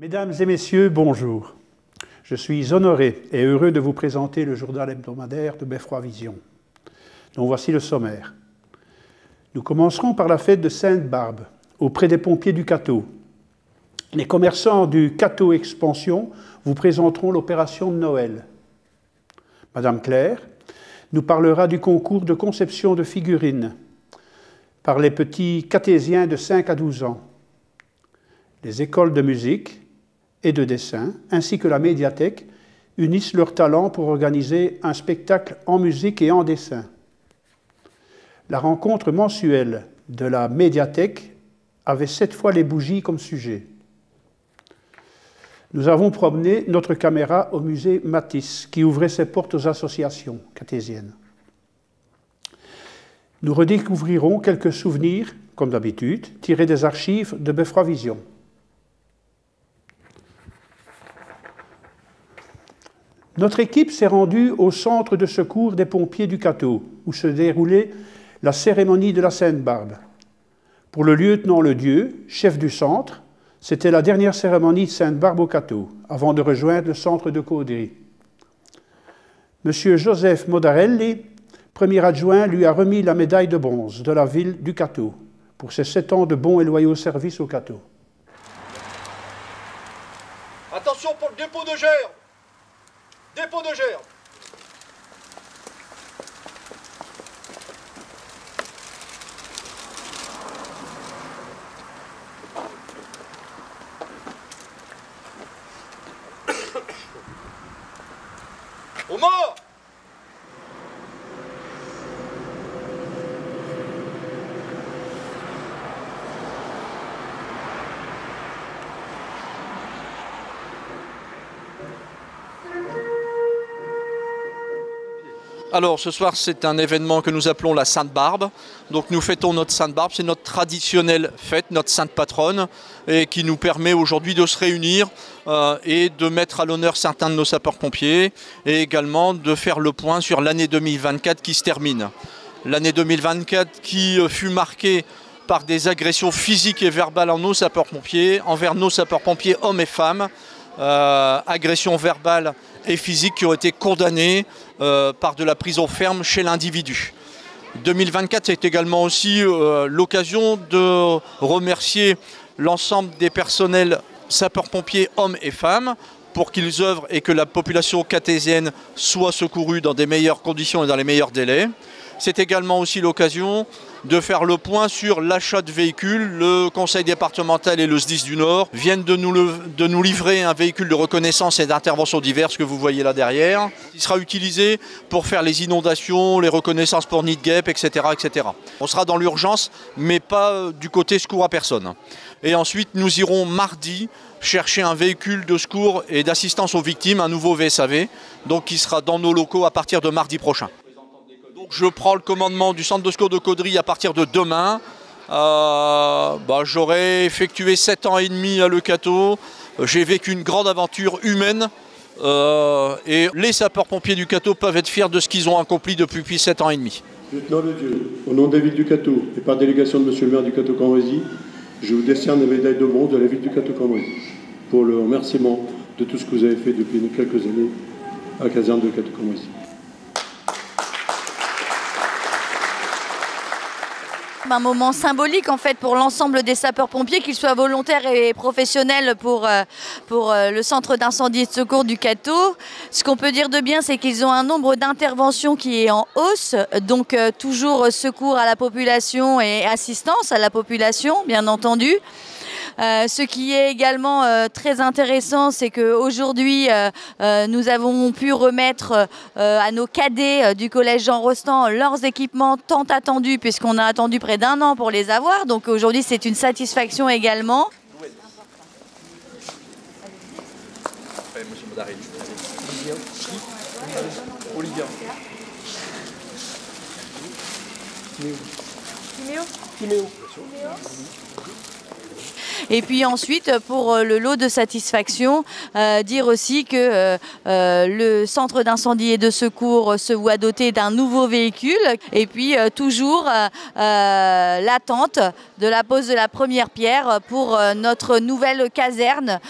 Mesdames et messieurs, bonjour. Je suis honoré et heureux de vous présenter le journal hebdomadaire de Beffroi Vision, dont voici le sommaire. Nous commencerons par la fête de Sainte-Barbe, auprès des pompiers du Cateau. Les commerçants du Cateau Expansion vous présenteront l'opération de Noël. Madame Claire nous parlera du concours de conception de figurines par les petits cathésiens de 5 à 12 ans. Les écoles de musique et de dessin, ainsi que la médiathèque, unissent leurs talents pour organiser un spectacle en musique et en dessin. La rencontre mensuelle de la médiathèque avait 7 fois les bougies comme sujet. Nous avons promené notre caméra au musée Matisse, qui ouvrait ses portes aux associations cathésiennes. Nous redécouvrirons quelques souvenirs, comme d'habitude, tirés des archives de Beffroi Vision. Notre équipe s'est rendue au centre de secours des pompiers du Cateau, où se déroulait la cérémonie de la Sainte-Barbe. Pour le lieutenant Ledieu, chef du centre, c'était la dernière cérémonie de Sainte-Barbe au Cateau, avant de rejoindre le centre de Caudry. Monsieur Joseph Modarelli, premier adjoint, lui a remis la médaille de bronze de la ville du Cateau pour ses 7 ans de bons et loyaux services au Cateau. Attention pour le dépôt de gerbe. Dépôt de gerbe. Au mort. Alors ce soir c'est un événement que nous appelons la Sainte-Barbe. Donc nous fêtons notre Sainte-Barbe, c'est notre traditionnelle fête, notre sainte patronne, et qui nous permet aujourd'hui de se réunir et de mettre à l'honneur certains de nos sapeurs-pompiers, et également de faire le point sur l'année 2024 qui se termine. L'année 2024 qui fut marquée par des agressions physiques et verbales en nos sapeurs-pompiers, envers nos sapeurs-pompiers hommes et femmes, agressions verbales et physiques qui ont été condamnées par de la prison ferme chez l'individu. 2024, c'est également aussi l'occasion de remercier l'ensemble des personnels sapeurs-pompiers hommes et femmes pour qu'ils œuvrent et que la population cathésienne soit secourue dans des meilleures conditions et dans les meilleurs délais. C'est également aussi l'occasion de faire le point sur l'achat de véhicules. Le conseil départemental et le SDIS du Nord viennent de nous livrer un véhicule de reconnaissance et d'intervention diverses que vous voyez là derrière. Il sera utilisé pour faire les inondations, les reconnaissances pour nid de guêpes, etc., etc. On sera dans l'urgence, mais pas du côté secours à personne. Et ensuite, nous irons mardi chercher un véhicule de secours et d'assistance aux victimes, un nouveau VSAV, donc qui sera dans nos locaux à partir de mardi prochain. Je prends le commandement du centre de secours de Caudry à partir de demain. J'aurai effectué 7 ans et demi à Le Cateau. J'ai vécu une grande aventure humaine. Et les sapeurs-pompiers du Cateau peuvent être fiers de ce qu'ils ont accompli depuis 7 ans et demi. Lieutenant Ledieu, au nom des villes du Cateau et par délégation de monsieur le maire du Cateau-Cambrésis, je vous décerne la médaille de bronze de la ville du Cateau-Cambrésis pour le remerciement de tout ce que vous avez fait depuis quelques années à la caserne de Cateau-Cambrésis. Un moment symbolique en fait pour l'ensemble des sapeurs-pompiers, qu'ils soient volontaires et professionnels pour le centre d'incendie et de secours du Cateau. Ce qu'on peut dire de bien, c'est qu'ils ont un nombre d'interventions qui est en hausse, donc toujours secours à la population et assistance à la population, bien entendu. Ce qui est également très intéressant, c'est qu'aujourd'hui, nous avons pu remettre à nos cadets du collège Jean Rostand leurs équipements tant attendus, puisqu'on a attendu près d'1 an pour les avoir. Donc aujourd'hui, c'est une satisfaction également. Olivia. Et puis ensuite, pour le lot de satisfaction, dire aussi que le centre d'incendie et de secours se voit doté d'un nouveau véhicule. Et puis toujours l'attente de la pose de la première pierre pour notre nouvelle caserne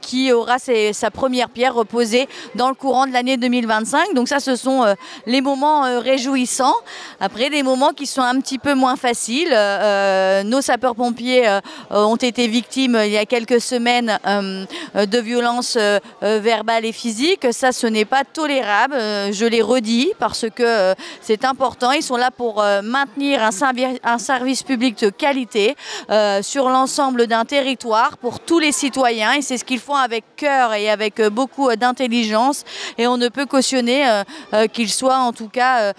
qui aura sa première pierre reposée dans le courant de l'année 2025. Donc ça, ce sont les moments réjouissants. Après, des moments qui sont un petit peu moins faciles. Nos sapeurs-pompiers ont été victimes il y a quelques semaines de violences verbales et physiques. Ça, ce n'est pas tolérable. Je l'ai redit parce que c'est important. Ils sont là pour maintenir un service public de qualité sur l'ensemble d'un territoire pour tous les citoyens. Et c'est ce qu'ils font avec cœur et avec beaucoup d'intelligence. Et on ne peut cautionner qu'ils soient en tout cas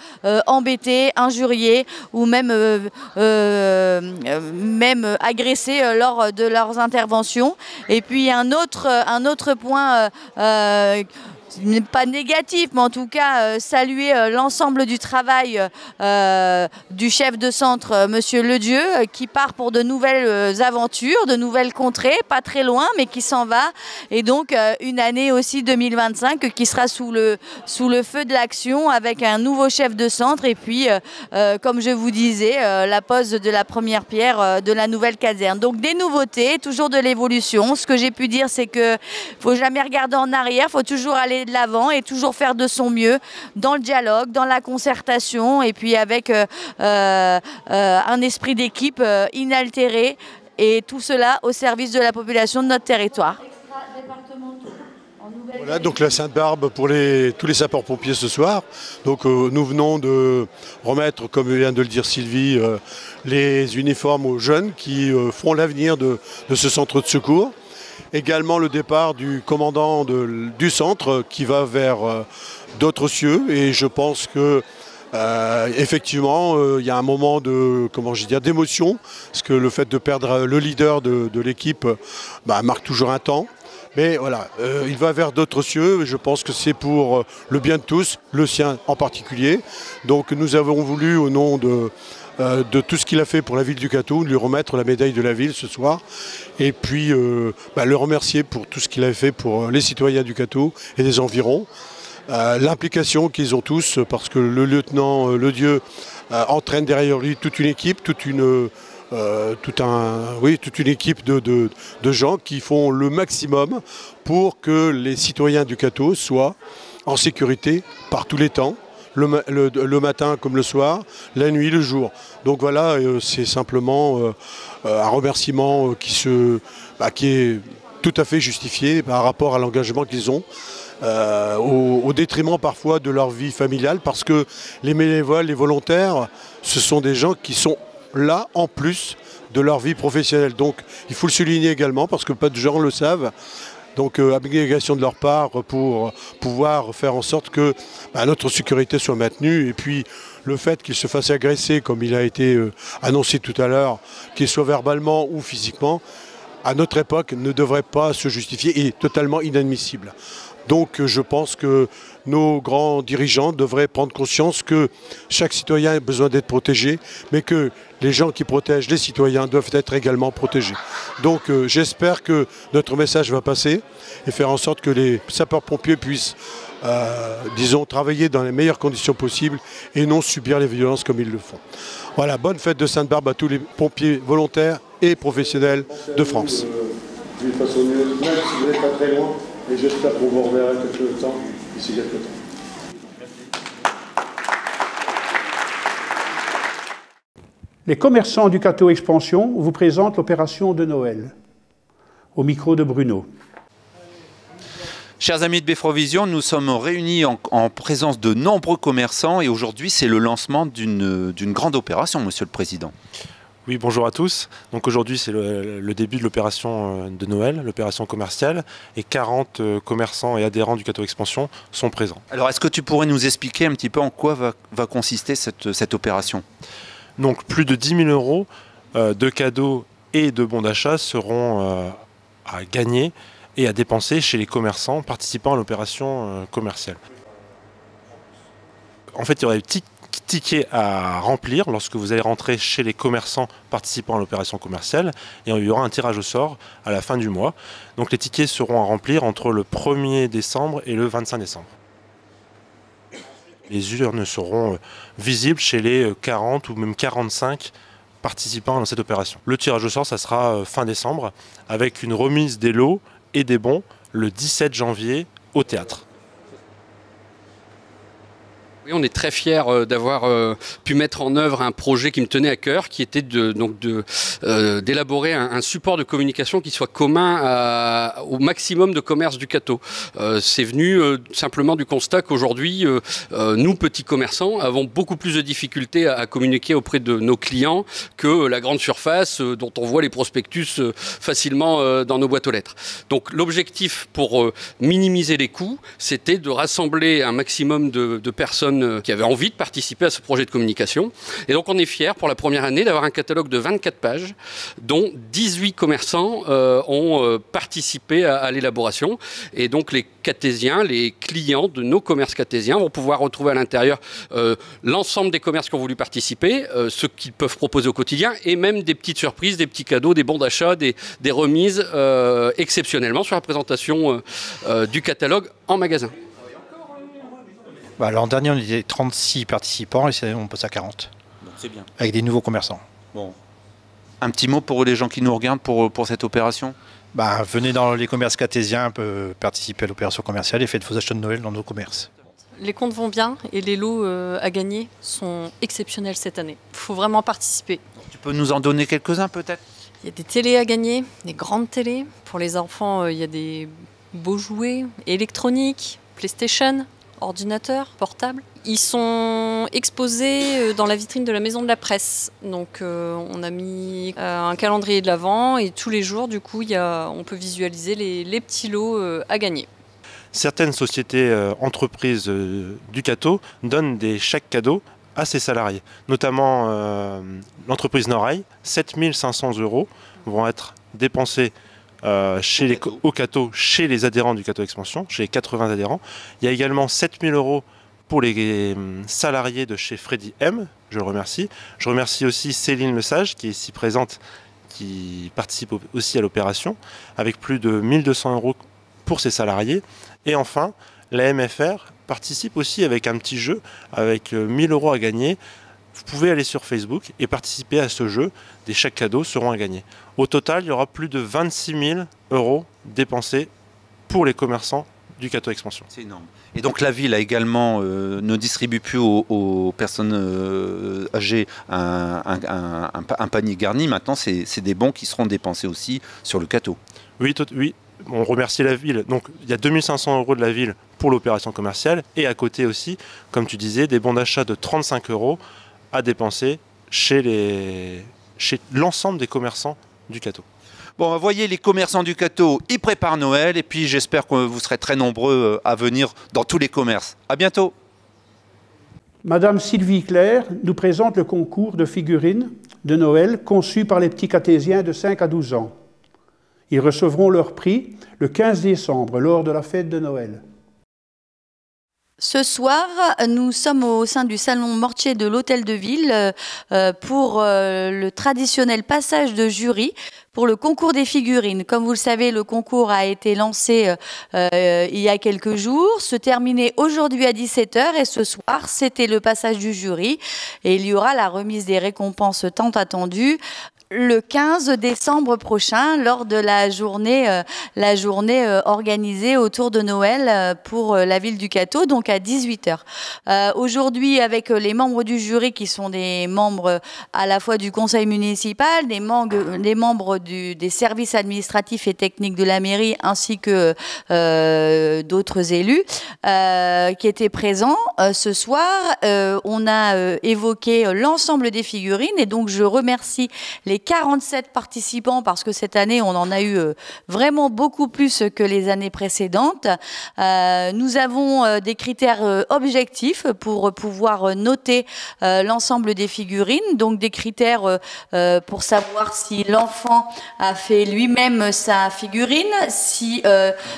embêtés, injuriés ou même agressés lors de leurs interventions. Et puis un autre point pas négatif, mais en tout cas saluer l'ensemble du travail du chef de centre, Monsieur Ledieu, qui part pour de nouvelles aventures, de nouvelles contrées, pas très loin, mais qui s'en va. Et donc une année aussi 2025 qui sera sous le feu de l'action avec un nouveau chef de centre. Et puis, comme je vous disais, la pose de la première pierre de la nouvelle caserne. Donc des nouveautés, toujours de l'évolution. Ce que j'ai pu dire, c'est qu'il ne faut jamais regarder en arrière, il faut toujours aller de l'avant et toujours faire de son mieux dans le dialogue, dans la concertation et puis avec un esprit d'équipe inaltéré et tout cela au service de la population de notre territoire. Voilà, donc la Sainte-Barbe pour tous les sapeurs-pompiers ce soir. Donc nous venons de remettre, comme vient de le dire Sylvie, les uniformes aux jeunes qui feront l'avenir de ce centre de secours. Également le départ du commandant du centre qui va vers d'autres cieux et je pense que effectivement il y a un moment d'émotion parce que le fait de perdre le leader de l'équipe marque toujours un temps. Mais voilà, il va vers d'autres cieux et je pense que c'est pour le bien de tous, le sien en particulier. Donc nous avons voulu au nom de tout ce qu'il a fait pour la ville du Cateau, lui remettre la médaille de la ville ce soir et puis le remercier pour tout ce qu'il a fait pour les citoyens du Cateau et des environs. L'implication qu'ils ont tous parce que le lieutenant Ledieu entraîne derrière lui toute une équipe, toute une équipe de gens qui font le maximum pour que les citoyens du Cateau soient en sécurité par tous les temps. Le matin comme le soir, la nuit, le jour. Donc voilà, c'est simplement un remerciement qui est tout à fait justifié par rapport à l'engagement qu'ils ont, au détriment parfois de leur vie familiale, parce que les bénévoles, les volontaires, ce sont des gens qui sont là en plus de leur vie professionnelle. Donc il faut le souligner également, parce que pas de gens le savent. Donc abnégation de leur part pour pouvoir faire en sorte que notre sécurité soit maintenue. Et puis le fait qu'il se fasse agresser, comme il a été annoncé tout à l'heure, qu'il soit verbalement ou physiquement, à notre époque ne devrait pas se justifier et est totalement inadmissible. Donc je pense que nos grands dirigeants devraient prendre conscience que chaque citoyen a besoin d'être protégé, mais que les gens qui protègent les citoyens doivent être également protégés. Donc j'espère que notre message va passer et faire en sorte que les sapeurs-pompiers puissent, travailler dans les meilleures conditions possibles et non subir les violences comme ils le font. Voilà, bonne fête de Sainte-Barbe à tous les pompiers volontaires et professionnels de France. D'une façon mieux, même si vous n'êtes pas très loin, et j'espère qu'on vous reverra quelques temps, d'ici quelques temps. Les commerçants du Cateau Expansion vous présentent l'opération de Noël. Au micro de Bruno. Chers amis de Beffrovision, nous sommes réunis en présence de nombreux commerçants et aujourd'hui c'est le lancement d'une grande opération, Monsieur le Président. Oui, bonjour à tous. Donc aujourd'hui c'est le début de l'opération de Noël, l'opération commerciale, et 40 commerçants et adhérents du Cateau Expansion sont présents. Alors est-ce que tu pourrais nous expliquer un petit peu en quoi va consister cette opération? Donc plus de 10 000 € de cadeaux et de bons d'achat seront à gagner et à dépenser chez les commerçants participant à l'opération commerciale. En fait, il y aura des petits tickets à remplir lorsque vous allez rentrer chez les commerçants participant à l'opération commerciale, et il y aura un tirage au sort à la fin du mois. Donc les tickets seront à remplir entre le 1er décembre et le 25 décembre. Les urnes seront visibles chez les 40 ou même 45 participants dans cette opération. Le tirage au sort, ça sera fin décembre, avec une remise des lots et des bons le 17 janvier au théâtre. Oui, on est très fiers d'avoir pu mettre en œuvre un projet qui me tenait à cœur, qui était d'élaborer un support de communication qui soit commun au maximum de commerces du Cateau. C'est venu simplement du constat qu'aujourd'hui, nous, petits commerçants, avons beaucoup plus de difficultés à communiquer auprès de nos clients que la grande surface dont on voit les prospectus facilement dans nos boîtes aux lettres. Donc l'objectif pour minimiser les coûts, c'était de rassembler un maximum de personnes qui avaient envie de participer à ce projet de communication. Et donc on est fiers pour la première année d'avoir un catalogue de 24 pages dont 18 commerçants ont participé à l'élaboration. Et donc les catésiens, les clients de nos commerces catésiens vont pouvoir retrouver à l'intérieur l'ensemble des commerces qui ont voulu participer, ce qu'ils peuvent proposer au quotidien et même des petites surprises, des petits cadeaux, des bons d'achat, des remises exceptionnellement sur la présentation du catalogue en magasin. L'an dernier, on était 36 participants et cette année, on passe à 40. C'est bien. Avec des nouveaux commerçants. Bon. Un petit mot pour les gens qui nous regardent pour cette opération? Venez dans les commerces catésiens, participer à l'opération commerciale et faites vos achats de Noël dans nos commerces. Les comptes vont bien et les lots à gagner sont exceptionnels cette année. Il faut vraiment participer. Tu peux nous en donner quelques-uns peut-être? Il y a des télés à gagner, des grandes télés. Pour les enfants, il y a des beaux jouets électroniques, PlayStation, ordinateurs, portables. Ils sont exposés dans la vitrine de la Maison de la Presse. Donc on a mis un calendrier de l'Avent et tous les jours, du coup, on peut visualiser les petits lots à gagner. Certaines sociétés entreprises du Cateau donnent des chèques cadeaux à ses salariés. Notamment l'entreprise Norail, 7 500 € vont être dépensés au Cateau, chez les adhérents du Cateau Expansion, chez les 80 adhérents. Il y a également 7 000 € pour les salariés de chez Freddy M, je le remercie. Je remercie aussi Céline Lesage, qui est ici présente, qui participe aussi à l'opération, avec plus de 1 200 € pour ses salariés. Et enfin, la MFR participe aussi avec un petit jeu, avec 1 000 € à gagner. Vous pouvez aller sur Facebook et participer à ce jeu. Des chèques cadeaux seront à gagner. Au total, il y aura plus de 26 000 € dépensés pour les commerçants du Cateau Expansion. C'est énorme. Et donc la ville a également ne distribue plus aux personnes âgées un panier garni. Maintenant, c'est des bons qui seront dépensés aussi sur le Cateau. Oui, on remercie la ville. Donc il y a 2 500 € de la ville pour l'opération commerciale. Et à côté aussi, comme tu disais, des bons d'achat de 35 € à dépenser chez l'ensemble des commerçants du Cateau. Bon, vous voyez, les commerçants du Cateau, ils préparent Noël et puis j'espère que vous serez très nombreux à venir dans tous les commerces. À bientôt. Madame Sylvie Claire nous présente le concours de figurines de Noël conçu par les petits catésiens de 5 à 12 ans. Ils recevront leur prix le 15 décembre lors de la fête de Noël. Ce soir, nous sommes au sein du salon Mortier de l'Hôtel de Ville pour le traditionnel passage de jury pour le concours des figurines. Comme vous le savez, le concours a été lancé il y a quelques jours, se terminait aujourd'hui à 17 h et ce soir, c'était le passage du jury et il y aura la remise des récompenses tant attendues le 15 décembre prochain, lors de la journée organisée autour de Noël pour la ville du Cateau, donc à 18 h. Aujourd'hui, avec les membres du jury qui sont des membres à la fois du conseil municipal, des membres des services administratifs et techniques de la mairie, ainsi que d'autres élus qui étaient présents ce soir, on a évoqué l'ensemble des figurines et donc je remercie les 47 participants parce que cette année, on en a eu vraiment beaucoup plus que les années précédentes. Nous avons des critères objectifs pour pouvoir noter l'ensemble des figurines, donc des critères pour savoir si l'enfant a fait lui-même sa figurine, si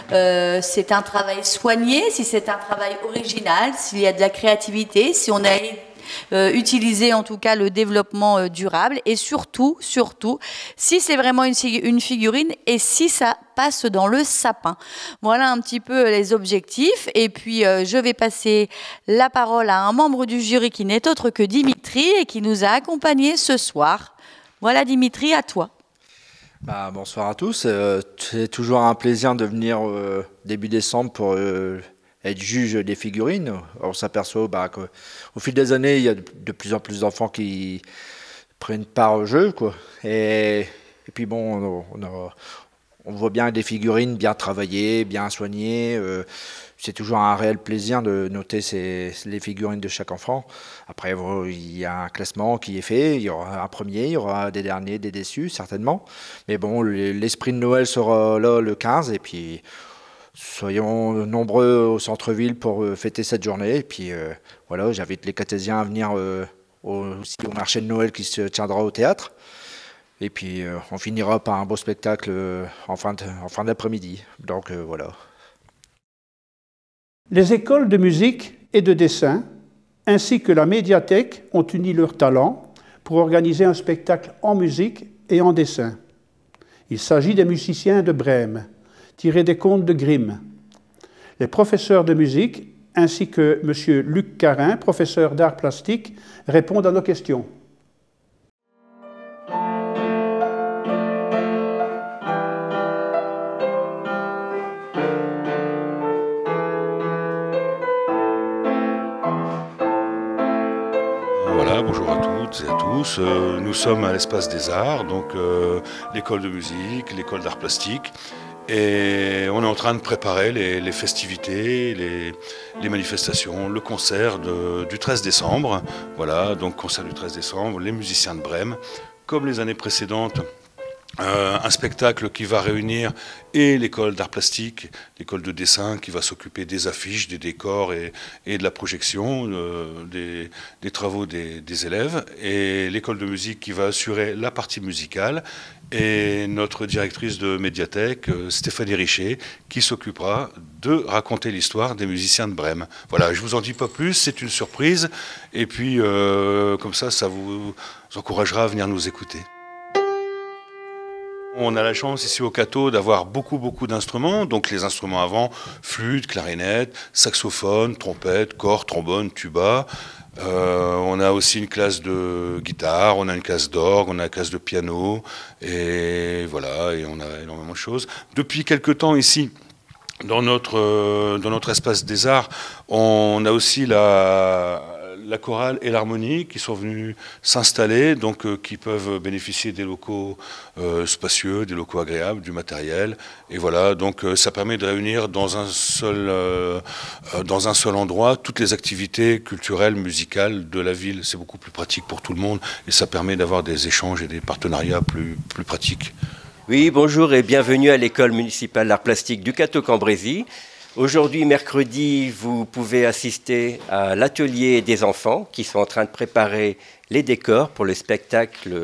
c'est un travail soigné, si c'est un travail original, s'il y a de la créativité, si on a utiliser en tout cas le développement durable et surtout, si c'est vraiment une figurine et si ça passe dans le sapin. Voilà un petit peu les objectifs. Et puis, je vais passer la parole à un membre du jury qui n'est autre que Dimitri et qui nous a accompagnés ce soir. Voilà Dimitri, à toi. Bonsoir à tous. C'est toujours un plaisir de venir début décembre pour être juge des figurines. On s'aperçoit qu'au fil des années, il y a de plus en plus d'enfants qui prennent part au jeu, quoi. Et puis bon, on voit bien des figurines bien travaillées, bien soignées. C'est toujours un réel plaisir de noter les figurines de chaque enfant. Après, il y a un classement qui est fait. Il y aura un premier, il y aura des derniers, des déçus, certainement. Mais bon, l'esprit de Noël sera là le 15. Et puis, soyons nombreux au centre-ville pour fêter cette journée. Et puis, voilà, j'invite les Catésiens à venir aussi au marché de Noël qui se tiendra au théâtre. Et puis, on finira par un beau spectacle en fin d'après-midi. Donc, voilà. Les écoles de musique et de dessin, ainsi que la médiathèque, ont uni leurs talents pour organiser un spectacle en musique et en dessin. Il s'agit des musiciens de Brême, tirés des contes de Grimm. Les professeurs de musique, ainsi que M. Luc Carin, professeur d'art plastique, répondent à nos questions. Bonjour à toutes et à tous. Nous sommes à l'Espace des Arts, donc l'école de musique, l'école d'art plastique. Et on est en train de préparer les festivités, les manifestations, le concert du 13 décembre. Voilà, donc concert du 13 décembre, les musiciens de Brême. Comme les années précédentes, un spectacle qui va réunir et l'école d'art plastique, l'école de dessin qui va s'occuper des affiches, des décors et de la projection, des travaux des élèves, et l'école de musique qui va assurer la partie musicale, et notre directrice de médiathèque, Stéphanie Richer, qui s'occupera de raconter l'histoire des musiciens de Brême. Voilà, je ne vous en dis pas plus, c'est une surprise, et puis comme ça vous encouragera à venir nous écouter. On a la chance ici au Cateau d'avoir beaucoup d'instruments, donc les instruments avant, flûte, clarinette, saxophone, trompette, cor, trombone, tuba. On a aussi une classe de guitare, on a une classe d'orgue, on a une classe de piano, et voilà, et on a énormément de choses. Depuis quelque temps ici, dans notre espace des arts, on a aussi la chorale et l'harmonie qui sont venus s'installer, donc qui peuvent bénéficier des locaux spacieux, des locaux agréables, du matériel. Et voilà, donc ça permet de réunir dans un seul endroit toutes les activités culturelles, musicales de la ville. C'est beaucoup plus pratique pour tout le monde et ça permet d'avoir des échanges et des partenariats plus pratiques. Oui, bonjour et bienvenue à l'école municipale d'art plastique du Cateau-Cambrésis. Aujourd'hui, mercredi, vous pouvez assister à l'atelier des enfants qui sont en train de préparer les décors pour le spectacle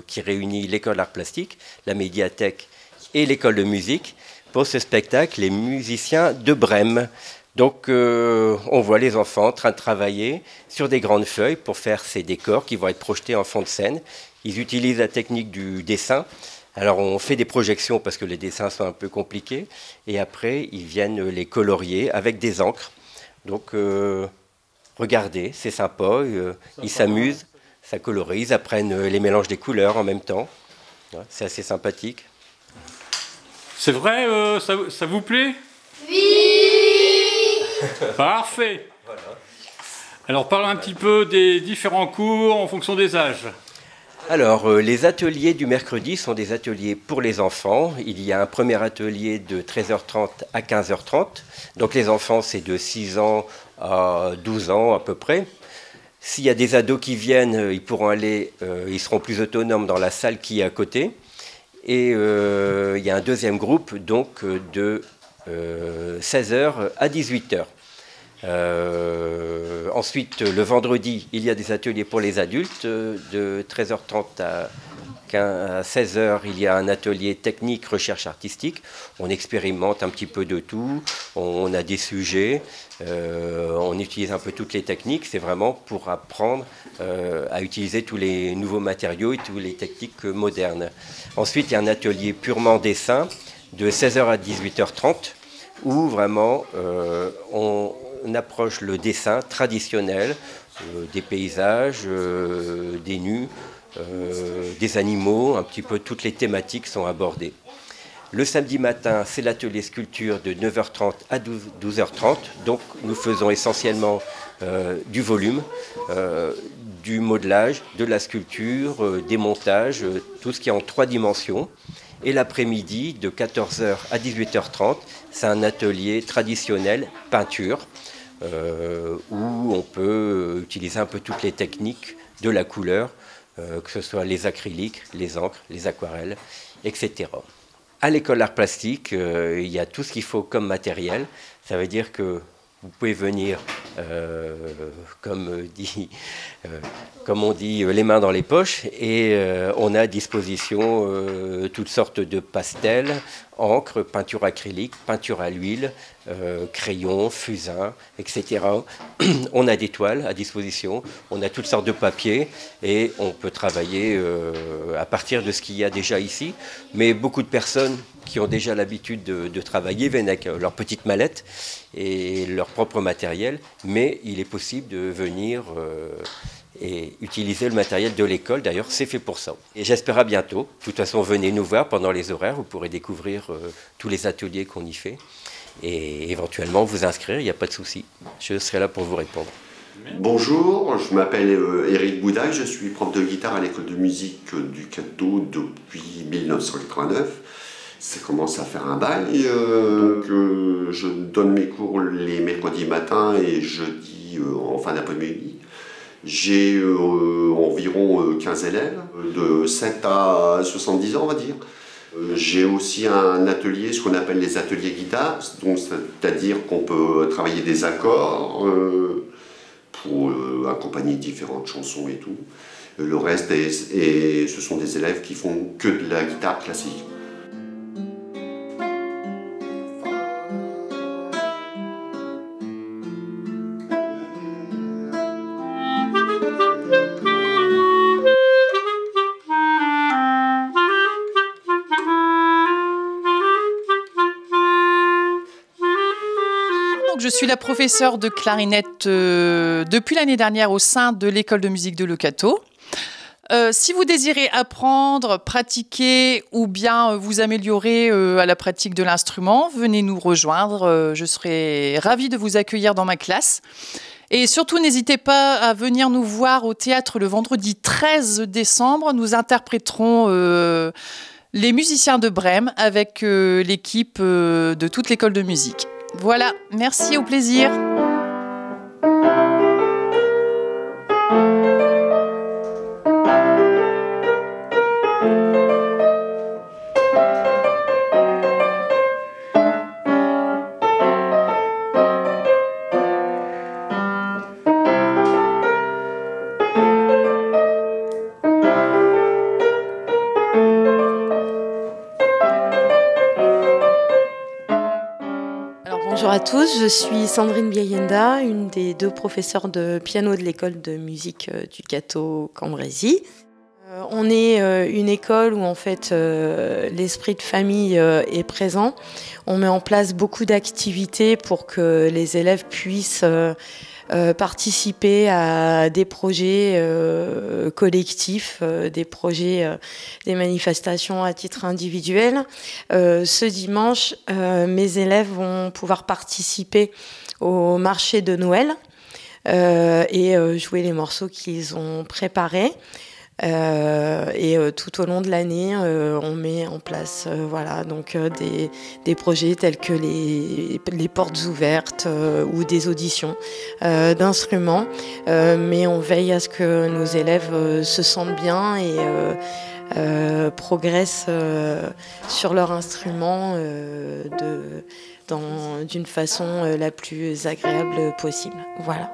qui réunit l'école d'art plastique, la médiathèque et l'école de musique. Pour ce spectacle, les musiciens de Brême. Donc, on voit les enfants en train de travailler sur des grandes feuilles pour faire ces décors qui vont être projetés en fond de scène. Ils utilisent la technique du dessin. Alors on fait des projections parce que les dessins sont un peu compliqués et après ils viennent les colorier avec des encres. Donc regardez, c'est sympa, ils s'amusent, ça colorie, ils apprennent les mélanges des couleurs en même temps. C'est assez sympathique. C'est vrai, ça vous plaît? Oui. Parfait. Voilà. Alors parlons un petit peu des différents cours en fonction des âges. Alors, les ateliers du mercredi sont des ateliers pour les enfants. Il y a un premier atelier de 13h30 à 15h30. Donc les enfants, c'est de 6 ans à 12 ans à peu près. S'il y a des ados qui viennent, ils pourront aller, ils seront plus autonomes dans la salle qui est à côté. Et il y a un deuxième groupe donc de 16h à 18h. Ensuite, le vendredi, il y a des ateliers pour les adultes de 13h30 à À 16 h, il y a un atelier technique recherche artistique. On expérimente un petit peu de tout, on a des sujets, on utilise un peu toutes les techniques. C'est vraiment pour apprendre à utiliser tous les nouveaux matériaux et toutes les techniques modernes. Ensuite, il y a un atelier purement dessin de 16 h à 18 h 30 où vraiment on approche le dessin traditionnel des paysages, des nus, des animaux, un petit peu toutes les thématiques sont abordées. Le samedi matin, c'est l'atelier sculpture de 9 h 30 à 12 h 30. Donc nous faisons essentiellement du volume, du modelage, de la sculpture, des montages, tout ce qui est en 3 dimensions. Et l'après-midi, de 14 h à 18 h 30, c'est un atelier traditionnel peinture, où on peut utiliser un peu toutes les techniques de la couleur, que ce soit les acryliques, les encres, les aquarelles, etc. À l'école d'art plastique, il y a tout ce qu'il faut comme matériel. Ça veut dire que vous pouvez venir, comme on dit, les mains dans les poches, et on a à disposition toutes sortes de pastels, encre, peinture acrylique, peinture à l'huile, crayons, fusains, etc. On a des toiles à disposition, on a toutes sortes de papiers et on peut travailler à partir de ce qu'il y a déjà ici. Mais beaucoup de personnes qui ont déjà l'habitude de travailler viennent avec leur petite mallette et leur propre matériel, mais il est possible de venir et utiliser le matériel de l'école. D'ailleurs, c'est fait pour ça. Et j'espère à bientôt. De toute façon, venez nous voir pendant les horaires. Vous pourrez découvrir tous les ateliers qu'on y fait et éventuellement vous inscrire. Il n'y a pas de souci. Je serai là pour vous répondre. Bonjour, je m'appelle Éric Boudaille. Je suis prof de guitare à l'école de musique du Cateau depuis 1989. Ça commence à faire un bail. Je donne mes cours les mercredis matins et jeudi en fin d'après-midi. J'ai environ 15 élèves, de 7 à 70 ans on va dire. J'ai aussi un atelier, ce qu'on appelle les ateliers guitare, c'est-à-dire qu'on peut travailler des accords pour accompagner différentes chansons et tout. Le reste, ce sont des élèves qui font que de la guitare classique. Je suis la professeure de clarinette depuis l'année dernière au sein de l'école de musique de Le Cateau. Si vous désirez apprendre, pratiquer ou bien vous améliorer à la pratique de l'instrument, venez nous rejoindre. Je serai ravie de vous accueillir dans ma classe. Et surtout, n'hésitez pas à venir nous voir au théâtre le vendredi 13 décembre. Nous interpréterons les musiciens de Brême avec l'équipe de toute l'école de musique. Voilà, merci, au plaisir. Bonjour à tous, je suis Sandrine Biayenda, une des 2 professeurs de piano de l'école de musique du Cateau Cambrésis. On est une école où en fait l'esprit de famille est présent. On met en place beaucoup d'activités pour que les élèves puissent participer à des projets collectifs, des projets, des manifestations à titre individuel. Ce dimanche, mes élèves vont pouvoir participer au marché de Noël et jouer les morceaux qu'ils ont préparés. Tout au long de l'année, on met en place voilà, donc, des projets tels que les portes ouvertes ou des auditions d'instruments. Mais on veille à ce que nos élèves se sentent bien et progressent sur leur instrument d'une façon la plus agréable possible. Voilà.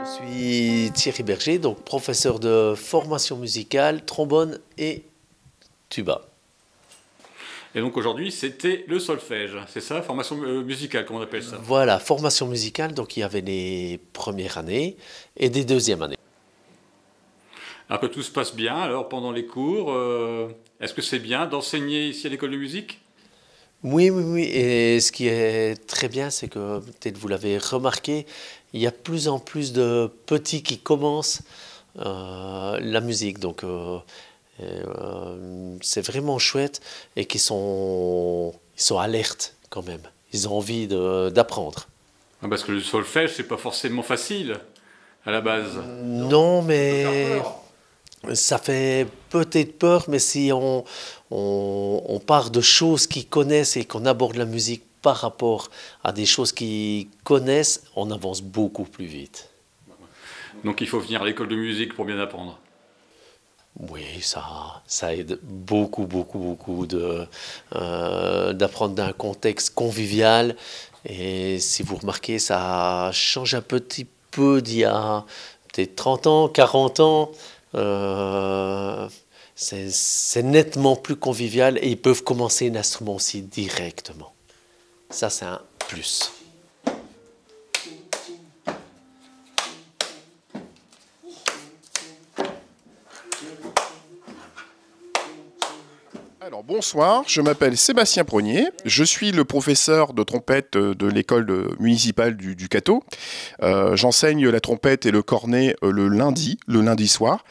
Je suis Thierry Berger, donc professeur de formation musicale, trombone et tuba. Et donc aujourd'hui, c'était le solfège, c'est ça, formation musicale, comment on appelle ça? Voilà, formation musicale, donc il y avait des premières années et des deuxièmes années. Un peu tout se passe bien, alors pendant les cours, est-ce que c'est bien d'enseigner ici à l'école de musique? Oui, oui, oui, et ce qui est très bien, c'est que, peut-être vous l'avez remarqué, il y a plus en plus de petits qui commencent la musique, donc c'est vraiment chouette et ils sont alertes quand même. Ils ont envie d'apprendre. Parce que le solfège, c'est pas forcément facile à la base. Non, mais ça fait peut-être peur, mais si on part de choses qu'ils connaissent et qu'on aborde la musique par rapport à des choses qu'ils connaissent, on avance beaucoup plus vite. Donc il faut venir à l'école de musique pour bien apprendre. Oui, ça aide beaucoup d'apprendre d'un contexte convivial. Et si vous remarquez, ça change un petit peu d'il y a peut-être 30 ans, 40 ans. C'est nettement plus convivial et ils peuvent commencer un instrument aussi directement. Ça, c'est un plus. Alors bonsoir, je m'appelle Sébastien Prognier, je suis le professeur de trompette de l'école municipale du Cateau. J'enseigne la trompette et le cornet le lundi soir.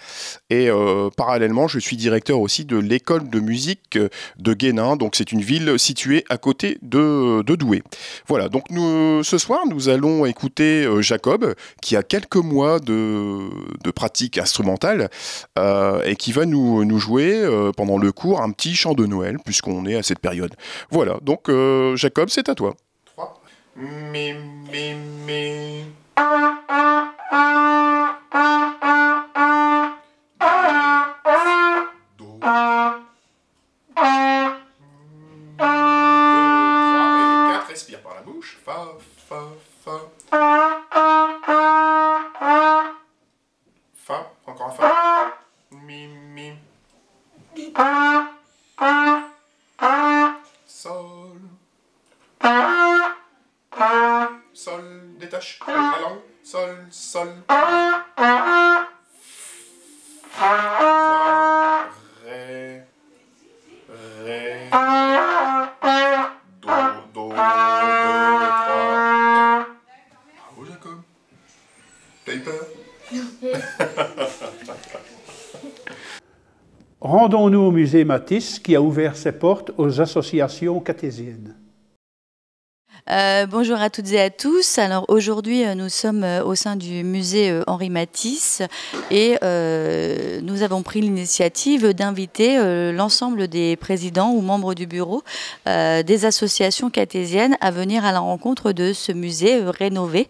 Et parallèlement, je suis directeur aussi de l'école de musique de Guénin, donc c'est une ville située à côté de Douai. Voilà, donc ce soir, nous allons écouter Jacob, qui a quelques mois de pratique instrumentale et qui va nous jouer pendant le cours un petit chant de Noël, puisqu'on est à cette période. Voilà, donc Jacob, c'est à toi. 3. Mi, mi, mi. Do. 2, 3 et 4, respire par la bouche. Fa, fa, fa. Fa, encore un fa. Mi, mi. Sol. Sol, détache avec la langue. Sol, sol. Ré. Ré. Do, do, 2, 3. Bravo Jacob. T'as eu peur? Rendons-nous au musée Matisse qui a ouvert ses portes aux associations cartésiennes. Bonjour à toutes et à tous. Alors aujourd'hui, nous sommes au sein du musée Henri Matisse et nous avons pris l'initiative d'inviter l'ensemble des présidents ou membres du bureau des associations cartésiennes à venir à la rencontre de ce musée rénové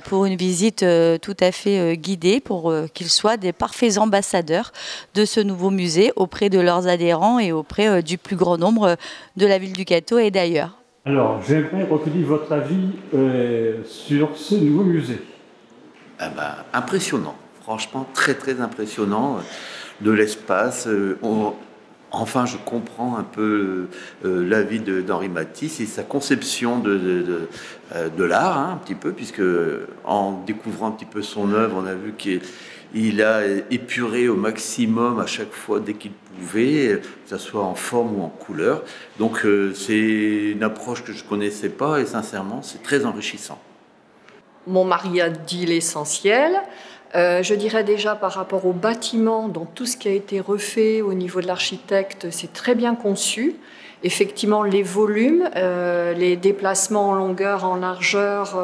pour une visite tout à fait guidée pour qu'ils soient des parfaits ambassadeurs de ce nouveau musée auprès de leurs adhérents et auprès du plus grand nombre de la ville du Cateau et d'ailleurs. Alors, j'aimerais recueillir votre avis sur ce nouveau musée. Impressionnant, franchement très très impressionnant, de l'espace. Enfin, je comprends un peu l'avis d'Henri Matisse et sa conception de l'art, hein, un petit peu, puisque en découvrant un petit peu son œuvre, on a vu qu'il a épuré au maximum à chaque fois dès qu'il pouvait, que ce soit en forme ou en couleur. Donc c'est une approche que je ne connaissais pas et sincèrement, c'est très enrichissant. Mon mari a dit l'essentiel. Je dirais déjà par rapport au bâtiment, donc tout ce qui a été refait au niveau de l'architecte, c'est très bien conçu. Effectivement, les volumes, les déplacements en longueur, en largeur,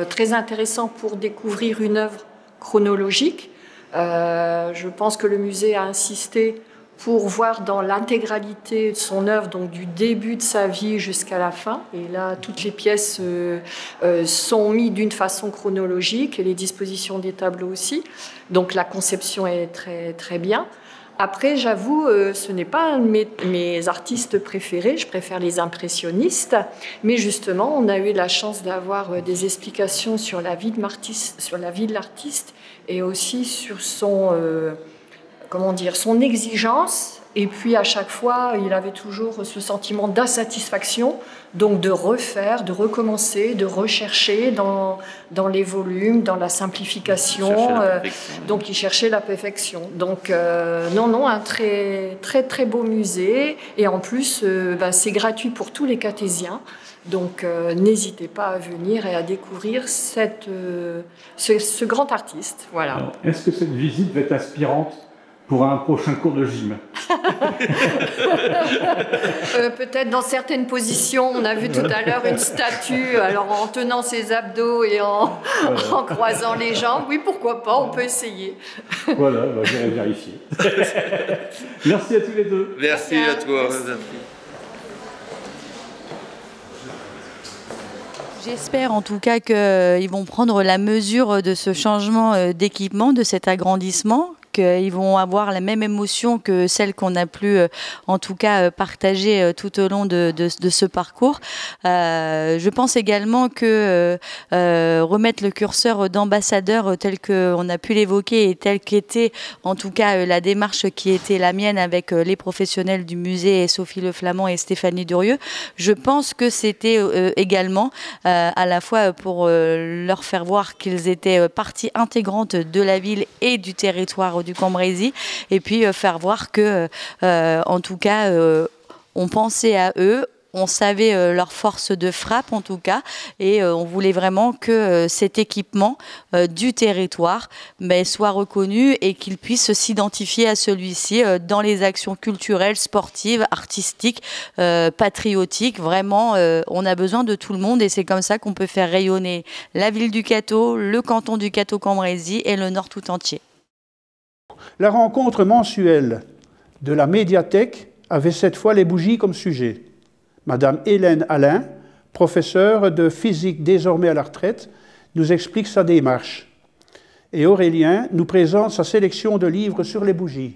très intéressant pour découvrir une œuvre chronologique. Je pense que le musée a insisté pour voir dans l'intégralité de son œuvre, donc du début de sa vie jusqu'à la fin. Et là, toutes les pièces sont mises d'une façon chronologique et les dispositions des tableaux aussi. Donc la conception est très, très bien. Après, j'avoue, ce n'est pas mes artistes préférés, je préfère les impressionnistes, mais justement, on a eu la chance d'avoir des explications sur la vie de l'artiste et aussi sur son exigence. Et puis, à chaque fois, il avait toujours ce sentiment d'insatisfaction, donc de refaire, de recommencer, de rechercher dans les volumes, dans la simplification. Donc, il cherchait la perfection. Donc, non, un très, très, très beau musée. Et en plus, c'est gratuit pour tous les Catésiens. Donc, n'hésitez pas à venir et à découvrir ce grand artiste. Voilà. Alors, est-ce que cette visite va être inspirante pour un prochain cours de gym? Peut-être dans certaines positions. On a vu tout à l'heure une statue, alors en tenant ses abdos et en croisant les jambes. Oui, pourquoi pas, on peut essayer. Voilà, j'irai vérifier. Merci à tous les deux. Merci à toi. J'espère en tout cas qu'ils vont prendre la mesure de ce changement d'équipement, de cet agrandissement, qu'ils vont avoir la même émotion que celle qu'on a pu en tout cas partager tout au long de ce parcours. Je pense également que remettre le curseur d'ambassadeur tel qu'on a pu l'évoquer et tel qu'était en tout cas la démarche qui était la mienne avec les professionnels du musée, Sophie Le Flamand et Stéphanie Durieux, je pense que c'était également à la fois pour leur faire voir qu'ils étaient partie intégrante de la ville et du territoire du Cambrésis, et puis faire voir que, en tout cas, on pensait à eux, on savait leur force de frappe en tout cas, et on voulait vraiment que cet équipement du territoire soit reconnu et qu'il puisse s'identifier à celui-ci dans les actions culturelles, sportives, artistiques, patriotiques. Vraiment, on a besoin de tout le monde et c'est comme ça qu'on peut faire rayonner la ville du Cateau, le canton du Cateau-Cambrésis et le Nord tout entier. La rencontre mensuelle de la médiathèque avait cette fois les bougies comme sujet. Madame Hélène Alain, professeure de physique désormais à la retraite, nous explique sa démarche. Et Aurélien nous présente sa sélection de livres sur les bougies.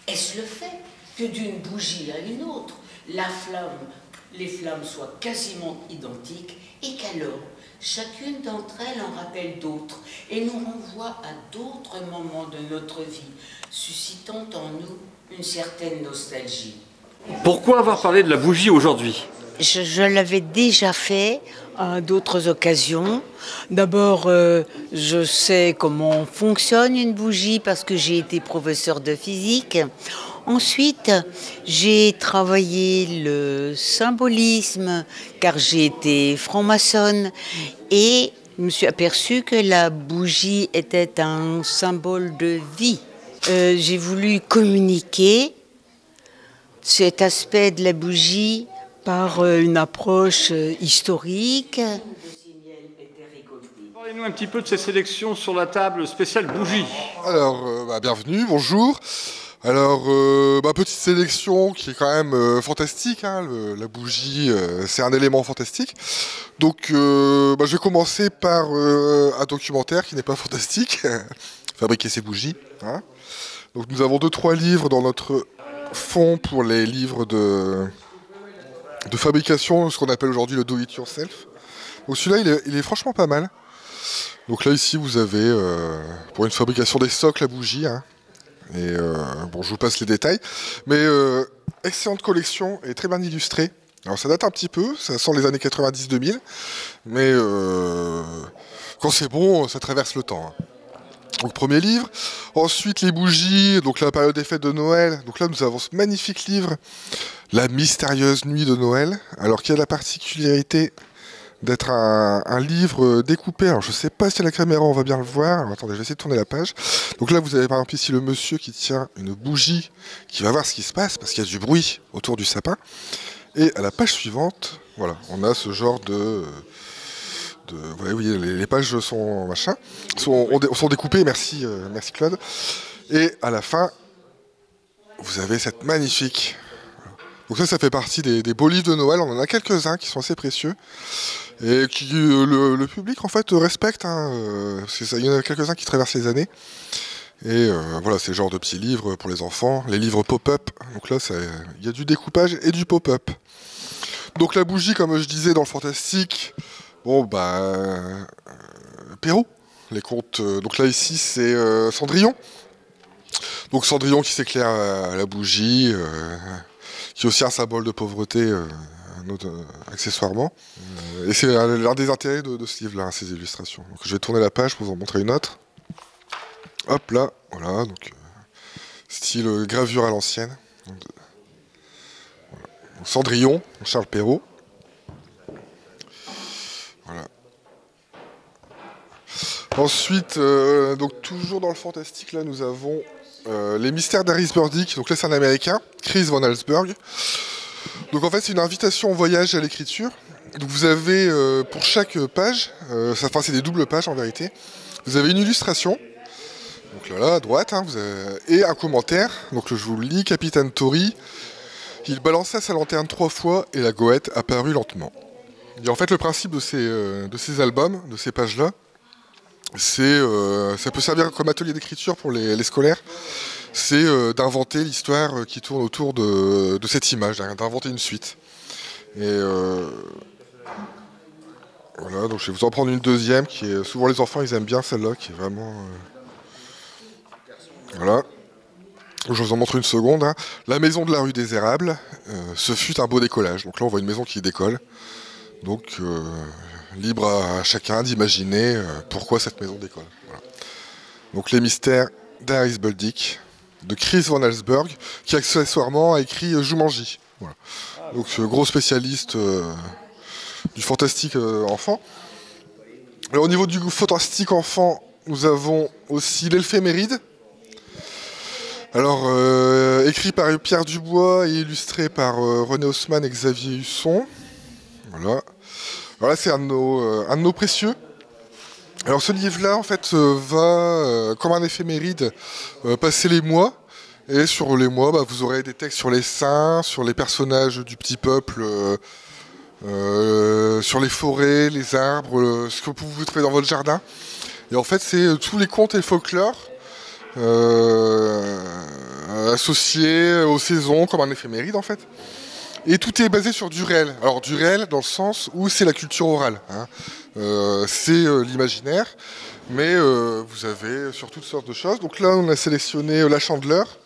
Est-ce le fait que d'une bougie à une autre, les flammes soient quasiment identiques et qu'alors chacune d'entre elles en rappelle d'autres et nous renvoie à d'autres moments de notre vie, suscitant en nous une certaine nostalgie? Pourquoi avoir parlé de la bougie aujourd'hui? Je l'avais déjà fait à d'autres occasions. D'abord, je sais comment fonctionne une bougie parce que j'ai été professeur de physique. Ensuite, j'ai travaillé le symbolisme car j'ai été franc-maçonne et je me suis aperçue que la bougie était un symbole de vie. J'ai voulu communiquer cet aspect de la bougie par une approche historique. Parlez-nous un petit peu de ces sélections sur la table spéciale bougie. Alors, bienvenue, bonjour. Alors, petite sélection qui est quand même fantastique, hein, la bougie, c'est un élément fantastique. Donc, je vais commencer par un documentaire qui n'est pas fantastique, Fabriquer ses bougies. Hein. Donc, nous avons 2-3 livres dans notre fond pour les livres de fabrication, ce qu'on appelle aujourd'hui le do-it-yourself. Donc, celui-là, il est franchement pas mal. Donc là, ici, vous avez, pour une fabrication des socles à bougie, hein. Et je vous passe les détails. Mais excellente collection et très bien illustrée. Alors ça date un petit peu, ça sent les années 90-2000. Mais quand c'est bon, ça traverse le temps. Hein. Donc premier livre. Ensuite les bougies, donc la période des fêtes de Noël. Donc là nous avons ce magnifique livre, La mystérieuse nuit de Noël. Alors qui a la particularité d'être un livre découpé. Alors je ne sais pas si à la caméra on va bien le voir. Alors, attendez, je vais essayer de tourner la page. Donc là vous avez par exemple ici le monsieur qui tient une bougie, qui va voir ce qui se passe parce qu'il y a du bruit autour du sapin. Et à la page suivante, voilà, on a ce genre de vous voyez, les pages sont sont découpées. Merci Claude. Et à la fin, vous avez cette magnifique. Donc ça fait partie des beaux livres de Noël. On en a quelques-uns qui sont assez précieux et qui le public en fait respecte. Hein, il y en a quelques-uns qui traversent les années Et voilà, c'est le genre de petits livres pour les enfants, les livres pop-up. Donc là, il y a du découpage et du pop-up. Donc la bougie, comme je disais dans le fantastique, bon bah Perrault, les contes. Donc là ici c'est Cendrillon. Donc Cendrillon qui s'éclaire à la bougie, qui est aussi un symbole de pauvreté accessoirement. Et c'est l'un des intérêts de ce livre-là, hein, ces illustrations. Donc je vais tourner la page pour vous en montrer une autre. Hop là, voilà, donc style gravure à l'ancienne. Voilà. Cendrillon, Charles Perrault. Voilà. Ensuite, donc toujours dans le fantastique, là nous avons les mystères d'Harris Burdick. Donc là c'est un américain, Chris Van Allsburg. Donc en fait c'est une invitation au voyage à l'écriture. Donc vous avez pour chaque page, enfin c'est des doubles pages en vérité, vous avez une illustration. Donc là à droite, hein, et un commentaire. Donc je vous le lis, Capitaine Tory. Il balança sa lanterne 3 fois et la goélette apparut lentement. Et en fait, le principe de ces albums, de ces pages-là, ça peut servir comme atelier d'écriture pour les scolaires. C'est d'inventer l'histoire qui tourne autour de cette image, d'inventer une suite. Et voilà, donc je vais vous en prendre une deuxième qui est souvent les enfants ils aiment bien celle-là, qui est vraiment voilà. Je vous en montre une seconde. Hein. La maison de la rue des Érables, ce fut un beau décollage. Donc là, on voit une maison qui décolle. Donc, libre à chacun d'imaginer pourquoi cette maison décolle. Voilà. Donc, les mystères d'Harris Burdick, de Chris Van Allsburg, qui accessoirement a écrit Jumanji. Voilà. Donc, gros spécialiste du fantastique enfant. Alors, au niveau du fantastique enfant, nous avons aussi l'Éphéméride. Alors, écrit par Pierre Dubois et illustré par René Haussmann et Xavier Husson. Voilà. Alors là, c'est un de nos précieux. Alors, ce livre-là, en fait, va, comme un éphéméride, passer les mois. Et sur les mois, bah, vous aurez des textes sur les saints, sur les personnages du petit peuple, sur les forêts, les arbres, ce que vous pouvez trouver dans votre jardin. Et en fait, c'est tous les contes et le folklore associé aux saisons comme un éphéméride en fait. Et tout est basé sur du réel. Alors du réel dans le sens où c'est la culture orale. Hein. C'est l'imaginaire, mais vous avez sur toutes sortes de choses. Donc là on a sélectionné La Chandeleur.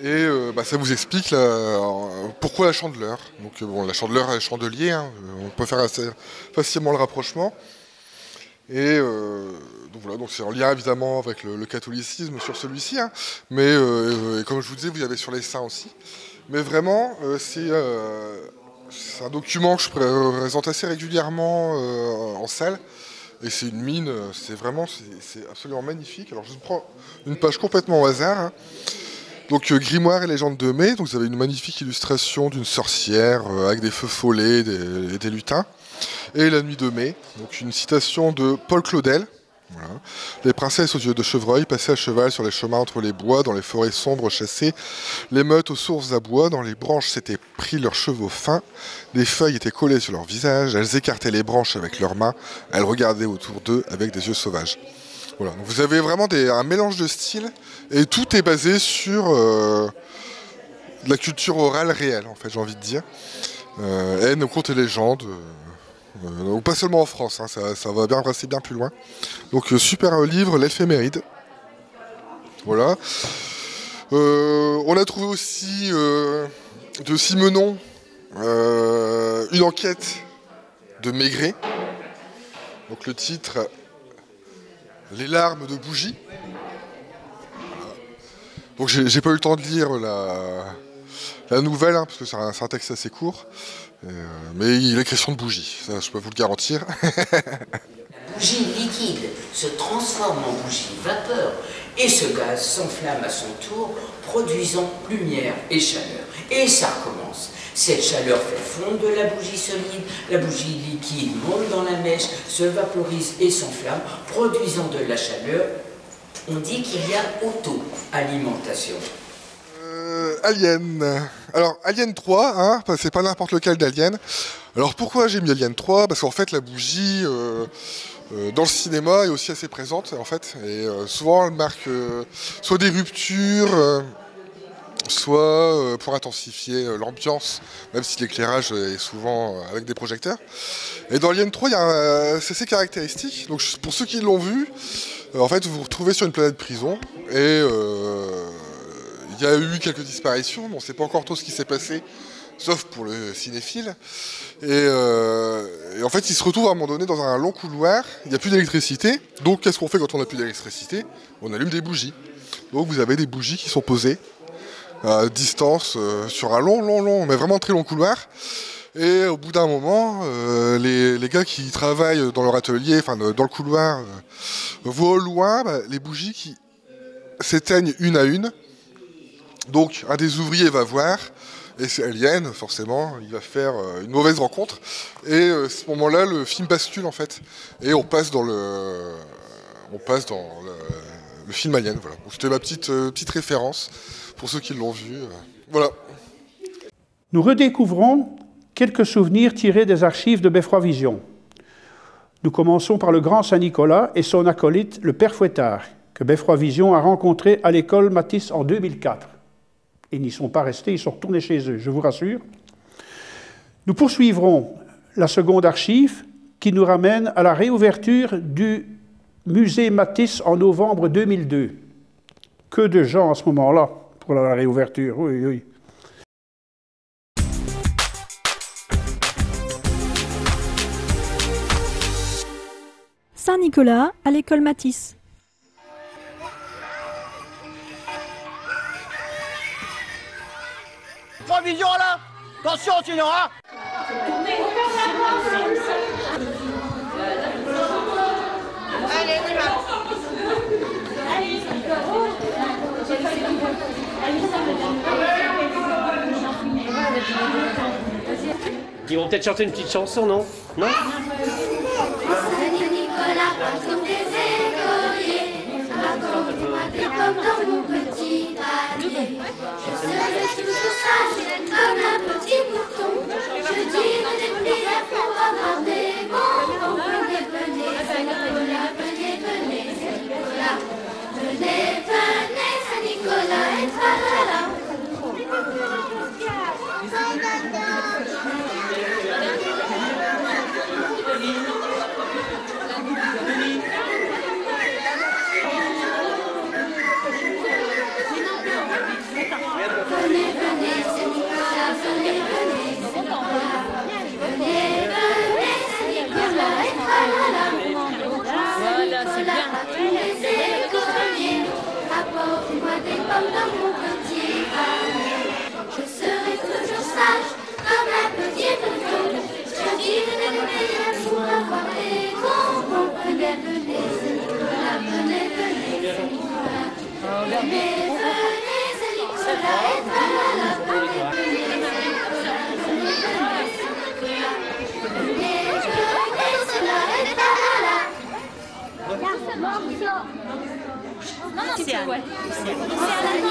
Et ça vous explique pourquoi la Chandeleur. Donc bon, la Chandeleur est chandelier, hein. On peut faire assez facilement le rapprochement. Et donc voilà, donc c'est en lien évidemment avec le catholicisme sur celui-ci, hein. Mais comme je vous disais, vous avez sur les saints aussi. Mais vraiment, c'est un document que je présente assez régulièrement en salle. Et c'est une mine, c'est absolument magnifique. Alors je vous prends une page complètement au hasard. Hein. Donc Grimoire et légende de mai, donc vous avez une magnifique illustration d'une sorcière avec des feux follets et des lutins. Et La nuit de mai, donc une citation de Paul Claudel. Voilà. Les princesses aux yeux de chevreuil passaient à cheval sur les chemins entre les bois, dans les forêts sombres chassaient les meutes aux sources à bois, dans les branches s'étaient pris leurs chevaux fins, des feuilles étaient collées sur leur visage, elles écartaient les branches avec leurs mains, elles regardaient autour d'eux avec des yeux sauvages. Voilà. Donc vous avez vraiment un mélange de styles, et tout est basé sur la culture orale réelle, en fait, j'ai envie de dire. Et nos contes et légendes. Donc pas seulement en France, hein, ça va bien passer bien plus loin. Donc super livre, l'éphéméride. Voilà. On a trouvé aussi de Simenon une enquête de Maigret. Donc le titre Les larmes de bougie. Donc j'ai pas eu le temps de lire la nouvelle, hein, parce que c'est un texte assez court. Mais il est question de bougie, ça je peux vous le garantir. La bougie liquide se transforme en bougie vapeur et ce gaz s'enflamme à son tour, produisant lumière et chaleur. Et ça recommence. Cette chaleur fait fondre la bougie solide, la bougie liquide monte dans la mèche, se vaporise et s'enflamme, produisant de la chaleur. On dit qu'il y a auto-alimentation. Alien. Alors, Alien 3, hein, c'est pas n'importe lequel d'Alien. Alors, pourquoi j'ai mis Alien 3 ? Parce qu'en fait, la bougie, dans le cinéma est aussi assez présente en fait. Et souvent elle marque soit des ruptures, soit pour intensifier l'ambiance, même si l'éclairage est souvent avec des projecteurs. Et dans Alien 3, c'est assez caractéristique. Donc pour ceux qui l'ont vu, en fait vous vous retrouvez sur une planète prison et il y a eu quelques disparitions, mais on ne sait pas encore tout ce qui s'est passé, sauf pour le cinéphile. Et en fait, il se retrouve à un moment donné dans un long couloir, il n'y a plus d'électricité. Donc qu'est-ce qu'on fait quand on n'a plus d'électricité? On allume des bougies. Donc vous avez des bougies qui sont posées à distance sur un long, mais vraiment très long couloir. Et au bout d'un moment, les gars qui travaillent dans leur atelier, enfin dans le couloir, voient au loin les bougies qui s'éteignent une à une. Donc un des ouvriers va voir, et c'est Alien, forcément, il va faire une mauvaise rencontre. Et à ce moment-là, le film bascule en fait. Et on passe dans le film Alien. Voilà. C'était ma petite référence pour ceux qui l'ont vu. Voilà. Nous redécouvrons quelques souvenirs tirés des archives de Beffroi Vision. Nous commençons par le grand Saint-Nicolas et son acolyte, le Père Fouettard, que Beffroi Vision a rencontré à l'école Matisse en 2004. Ils n'y sont pas restés, ils sont retournés chez eux, je vous rassure. Nous poursuivrons la seconde archive qui nous ramène à la réouverture du musée Matisse en novembre 2002. Que de gens à ce moment-là pour la réouverture, oui. Saint-Nicolas à l'école Matisse. Vision là. Attention, tu n'auras. Allez, on y va. Ils vont peut-être chanter une petite chanson, non? Non? Saint-Nicolas, patron des écoliers, apporte-moi des pommes dans mon petit panier. Je serai toujours sage comme un petit bouton. Je dirai des prières pour avoir des bonbons. Venez, venez, Saint-Nicolas, venez, venez, Saint-Nicolas. Venez, venez, Saint-Nicolas et tralala. Venez, venez, Saint-Nicolas, venez, venez, Saint-Nicolas. Venez, venez, Saint-Nicolas et tralala. Saint-Nicolas, patron des écoliers, apporte-moi des pommes dans mon petit panier. Je serai toujours sage comme un petit bouton. Je dirai des prières pour avoir des bonbons. Venez, venez, Saint-Nicolas, venez, venez, Saint-Nicolas. Venez, venez, Saint-Nicolas et tralala. Venez, venez, Saint-Nicolas, venez, venez, Saint-Nicolas. Venez, venez, Saint-Nicolas et tralala. Non, c'est à ouais. C'est à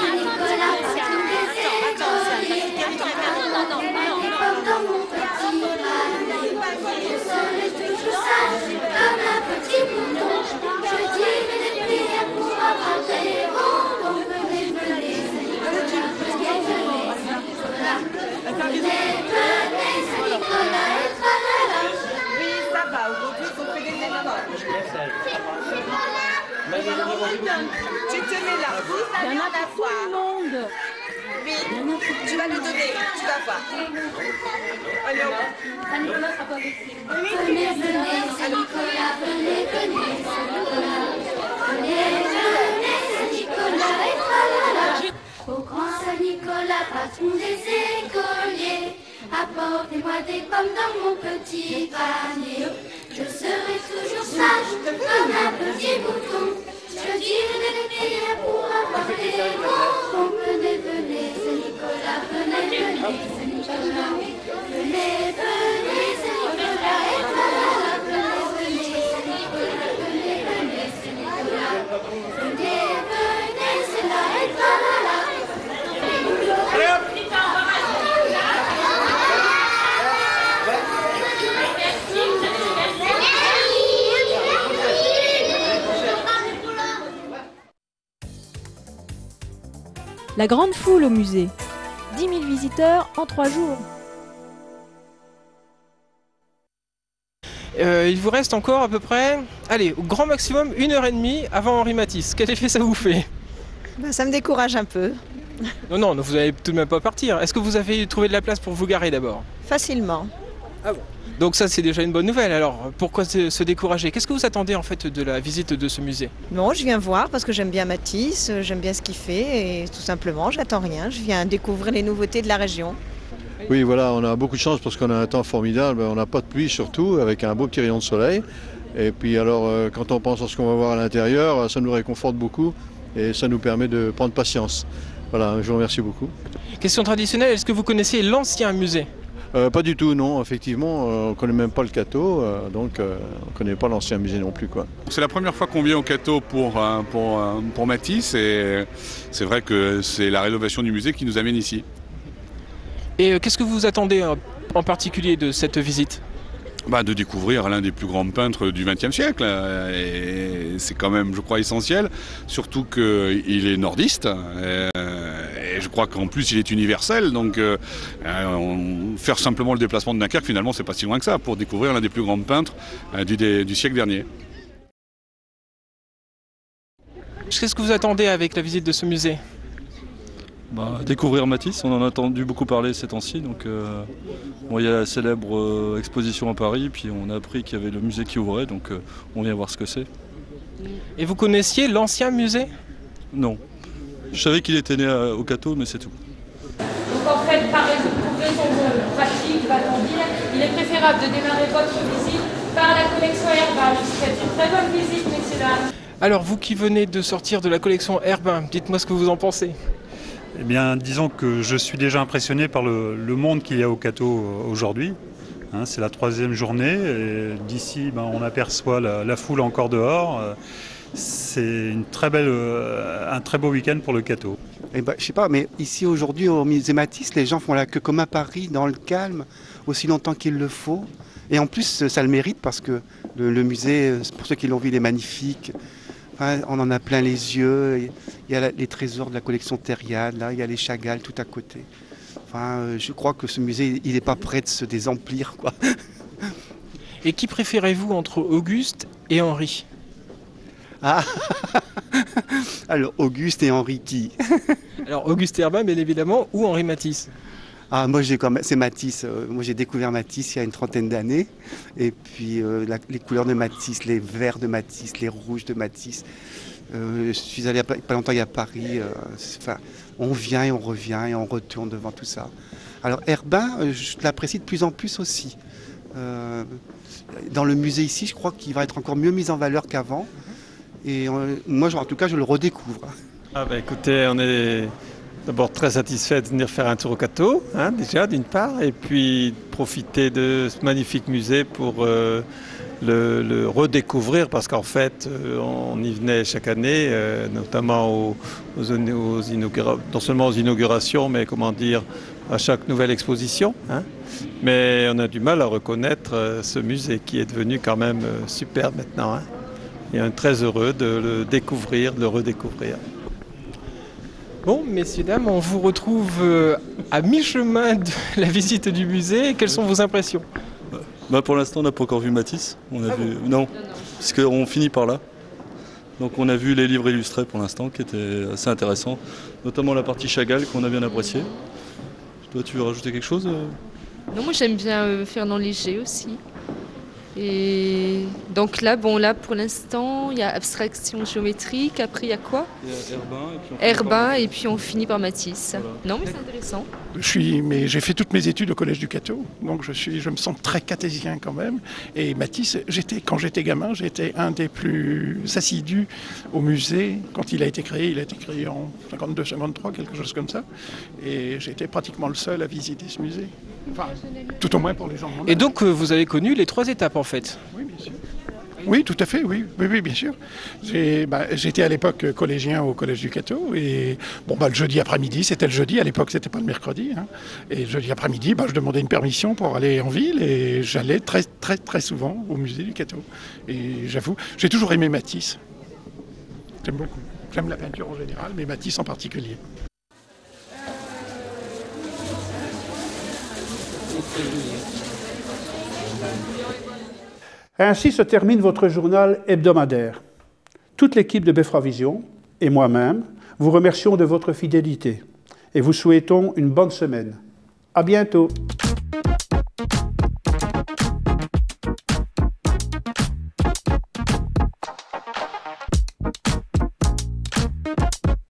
Saint-Nicolas, patron des écoliers, apporte-moi des pommes dans mon petit panier. Je serai toujours sage comme un petit bouton. Je dirai des prières pour avoir des bonbons. Venez, venez, Saint-Nicolas, venez, venez, Saint-Nicolas. Venez, venez, Saint-Nicolas et tralala. Oui, ça va. Aujourd'hui, il faut payer des écoles. Tu te mets là. Il y en a pour tout le monde. Oui, tu vas le donner. Tu vas voir. Allez, Saint-Nicolas sera pas vexé. Venez, venez, Saint-Nicolas, venez, venez, Saint-Nicolas. Venez, venez, Saint-Nicolas et tralala. Au grand Saint-Nicolas, patron des écoliers, apportez-moi des pommes dans mon petit panier. Je serai toujours sage comme un petit bouton. Je dirai des prières pour avoir des bonbons. Venez, venez, Saint-Nicolas, venez, venez, Saint-Nicolas. Venez, venez, Saint-Nicolas et tralala. Venez, venez, Saint-Nicolas, venez, venez, Saint-Nicolas. Venez, venez, c'est là et tralala. allez hop. La grande foule au musée. 10 000 visiteurs en 3 jours. Il vous reste encore à peu près, allez, au grand maximum 1h30 avant Henri Matisse. Quel effet ça vous fait? Ça me décourage un peu. Non, vous n'allez tout de même pas partir. Est-ce que vous avez trouvé de la place pour vous garer d'abord? Facilement. Ah bon. Donc ça c'est déjà une bonne nouvelle. Alors pourquoi se décourager? Qu'est-ce que vous attendez en fait de la visite de ce musée? Non, je viens voir parce que j'aime bien Matisse, j'aime bien ce qu'il fait et tout simplement, j'attends rien. Je viens découvrir les nouveautés de la région. Oui, voilà, on a beaucoup de chance parce qu'on a un temps formidable, on n'a pas de pluie surtout, avec un beau petit rayon de soleil. Et puis alors, quand on pense à ce qu'on va voir à l'intérieur, ça nous réconforte beaucoup et ça nous permet de prendre patience. Voilà, je vous remercie beaucoup. Question traditionnelle, est-ce que vous connaissez l'ancien musée? Pas du tout, non, effectivement, on ne connaît même pas le Cateau, donc on ne connaît pas l'ancien musée non plus, quoi. C'est la première fois qu'on vient au Cateau pour Matisse et c'est vrai que c'est la rénovation du musée qui nous amène ici. Et qu'est-ce que vous attendez en particulier de cette visite? De découvrir l'un des plus grands peintres du XXe siècle, et c'est quand même, je crois, essentiel, surtout qu'il est nordiste, et je crois qu'en plus il est universel, donc faire simplement le déplacement de Dunkerque, finalement, c'est pas si loin que ça, pour découvrir l'un des plus grands peintres du siècle dernier. Qu'est-ce que vous attendez avec la visite de ce musée? Découvrir Matisse, on en a entendu beaucoup parler ces temps-ci. Donc, il y a la célèbre exposition à Paris, puis on a appris qu'il y avait le musée qui ouvrait, donc on vient voir ce que c'est. Et vous connaissiez l'ancien musée? Non. Je savais qu'il était né au Cateau, mais c'est tout. Donc en fait, pour raison pratique, va-t-on dire, il est préférable de démarrer votre visite par la collection Herbin. C'est une très bonne visite, messieurs dames. Alors, vous qui venez de sortir de la collection Herbin, dites-moi ce que vous en pensez. Eh bien, disons que je suis déjà impressionné par le monde qu'il y a au Cateau aujourd'hui. C'est la 3e journée. D'ici, on aperçoit la foule encore dehors. C'est un très beau week-end pour le Cateau. Je sais pas, mais ici aujourd'hui au musée Matisse, les gens font la queue comme à Paris, dans le calme, aussi longtemps qu'il le faut. Et en plus, ça le mérite parce que le musée, pour ceux qui l'ont vu, il est magnifique. Enfin, on en a plein les yeux. Il y a les trésors de la collection Thériade, là, il y a les Chagall tout à côté. Enfin, je crois que ce musée, il n'est pas prêt de se désemplir, quoi. Et qui préférez-vous entre Auguste et Henri? Ah alors, Auguste et Henri qui? Alors, Auguste Herbin, bien évidemment, ou Henri Matisse? Ah, moi, c'est Matisse. Moi, j'ai découvert Matisse il y a une 30aine d'années. Et puis, les couleurs de Matisse, les verts de Matisse, les rouges de Matisse. Je suis allé pas longtemps à Paris. On vient et on revient et on retourne devant tout ça. Alors, Herbin, je l'apprécie de plus en plus aussi. Dans le musée ici, je crois qu'il va être encore mieux mis en valeur qu'avant. Et moi, en tout cas, je le redécouvre. Écoutez, on est d'abord très satisfait de venir faire un tour au Cateau, déjà d'une part, et puis profiter de ce magnifique musée pour le redécouvrir, parce qu'en fait, on y venait chaque année, notamment non seulement aux inaugurations, mais à chaque nouvelle exposition. Mais on a du mal à reconnaître ce musée qui est devenu quand même superbe maintenant. Et on est très heureux de le découvrir, de le redécouvrir. Bon, messieurs, dames, on vous retrouve à mi-chemin de la visite du musée. Quelles sont vos impressions? Pour l'instant, on n'a pas encore vu Matisse. Non, parce qu'on finit par là. Donc on a vu les livres illustrés pour l'instant, qui étaient assez intéressants, notamment la partie Chagall qu'on a bien appréciée. Toi, tu veux rajouter quelque chose? Non, moi j'aime bien Fernand Léger aussi. Et donc là, pour l'instant, il y a abstraction géométrique. Après, il y a quoi? Herbin, et puis on finit par Matisse. Voilà. Non, mais c'est intéressant. J'ai fait toutes mes études au Collège du Cateau, donc je me sens très cartésien quand même. Et Matisse, quand j'étais gamin, j'étais un des plus assidus au musée. Quand il a été créé en 52-53, quelque chose comme ça. Et j'étais pratiquement le seul à visiter ce musée. Enfin, tout au moins pour les gens de mon âge. Et donc, vous avez connu les 3 étapes, en fait? Oui, bien sûr. Oui, tout à fait, oui, bien sûr. J'étais à l'époque collégien au Collège du Cateau et le jeudi après-midi, c'était le jeudi, à l'époque c'était pas le mercredi. Et le jeudi après-midi, je demandais une permission pour aller en ville et j'allais très très très souvent au musée du Cateau. Et j'avoue, j'ai toujours aimé Matisse. J'aime beaucoup. J'aime la peinture en général, mais Matisse en particulier. Ainsi se termine votre journal hebdomadaire. Toute l'équipe de Beffroi Vision et moi-même vous remercions de votre fidélité et vous souhaitons une bonne semaine. À bientôt.